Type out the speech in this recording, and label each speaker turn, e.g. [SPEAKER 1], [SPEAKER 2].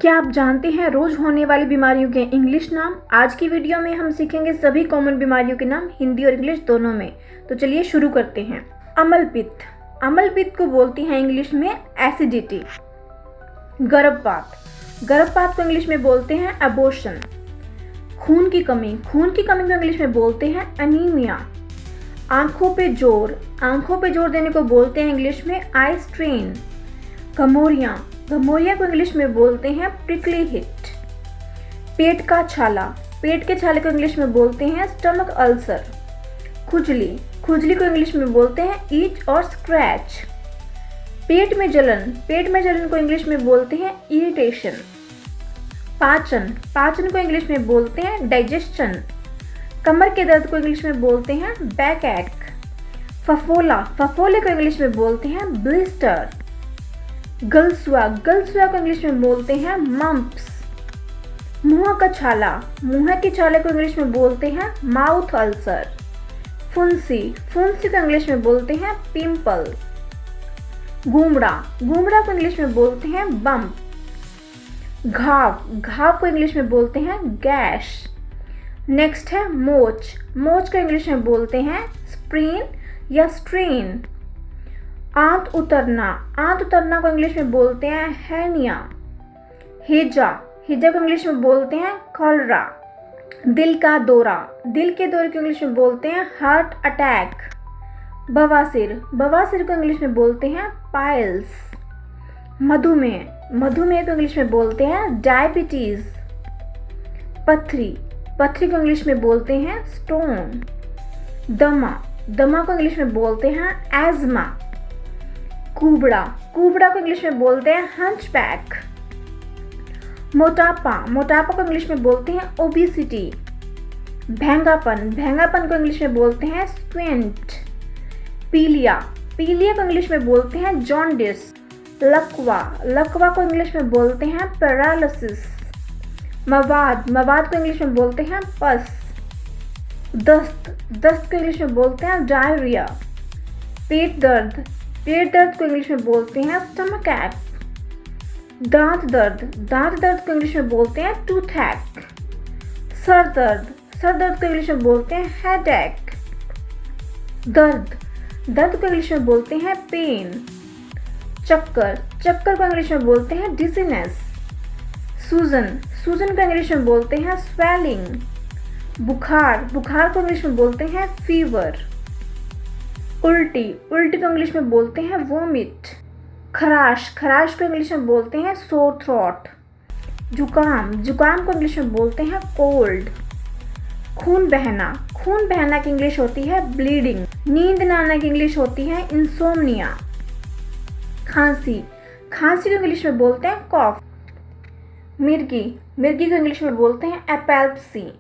[SPEAKER 1] क्या आप जानते हैं रोज होने वाली बीमारियों के इंग्लिश नाम? आज की वीडियो में हम सीखेंगे सभी कॉमन बीमारियों के नाम हिंदी और इंग्लिश दोनों में। तो चलिए शुरू करते हैं। अम्लपित्त, अम्लपित्त को बोलती हैं इंग्लिश में एसिडिटी। गर्भपात, गर्भपात को इंग्लिश में बोलते हैं अबॉर्शन। खून की कमी को इंग्लिश में बोलते हैं अनीमिया। आंखों पे जोर देने को बोलते हैं इंग्लिश में आई स्ट्रेन। गमोरिया को इंग्लिश में बोलते हैं प्रिकली हिट। पेट के छाले को इंग्लिश में बोलते हैं स्टमक अल्सर। खुजली को इंग्लिश में बोलते हैं ईच और स्क्रैच। पेट में जलन को इंग्लिश में बोलते हैं इरिटेशन। पाचन को इंग्लिश में बोलते हैं डाइजेशन। कमर के दर्द को इंग्लिश में बोलते हैं बैक एक। फफोले को इंग्लिश में बोलते हैं ब्लिस्टर। गलसुआ को इंग्लिश में बोलते हैं मम्प्स। मुंह के छाले को इंग्लिश में बोलते हैं माउथ अल्सर। फुंसी को इंग्लिश में बोलते हैं पिंपल। घूमड़ा को इंग्लिश में बोलते हैं बम्प। घाव को इंग्लिश में बोलते हैं गैश। नेक्स्ट है मोच को इंग्लिश में बोलते हैं स्प्रीन या स्ट्रेन। आंत उतरना को इंग्लिश में बोलते हैं हेर्निया। हेजा को इंग्लिश में बोलते हैं कॉलरा। दिल के दौरे को इंग्लिश में बोलते हैं हार्ट अटैक। बवासीर को इंग्लिश में बोलते हैं पाइल्स। मधुमेह को इंग्लिश में बोलते हैं डायबिटीज। पथरी को इंग्लिश में बोलते हैं स्टोन। दमा को इंग्लिश में बोलते हैं एज्मा। कुबड़ा को इंग्लिश में बोलते हैं हंचबैक। मोटापा को इंग्लिश में बोलते हैं ओबेसिटी। भेंगापन को इंग्लिश में बोलते हैं स्क्विंट। पीलिया को इंग्लिश में बोलते हैं जॉन्डिस। लकवा को इंग्लिश में बोलते हैं पैरालिसिस। मवाद को इंग्लिश में बोलते हैं पस। दस्त को इंग्लिश में बोलते हैं डायरिया। पेट दर्द को इंग्लिश में बोलते हैं स्टमक एक। दांत दर्द को इंग्लिश में बोलते हैं टूथएक। सर दर्द को इंग्लिश में बोलते हैं हेडेक। दर्द को इंग्लिश में बोलते हैं पेन। चक्कर को इंग्लिश में बोलते हैं डिजीनेस। सूजन को इंग्लिश में बोलते हैं स्वेलिंग। बुखार को इंग्लिश में बोलते हैं फीवर। उल्टी को इंग्लिश में बोलते हैं वोमिट। खराश को इंग्लिश में बोलते हैं सोर थ्रोट। जुकाम को इंग्लिश में बोलते हैं कोल्ड। खून बहना की इंग्लिश होती है ब्लीडिंग। नींद न आना की इंग्लिश होती है इंसोम्निया। खांसी को इंग्लिश में बोलते हैं कॉफ। मिर्गी को इंग्लिश में बोलते हैं एपेल्प्सी।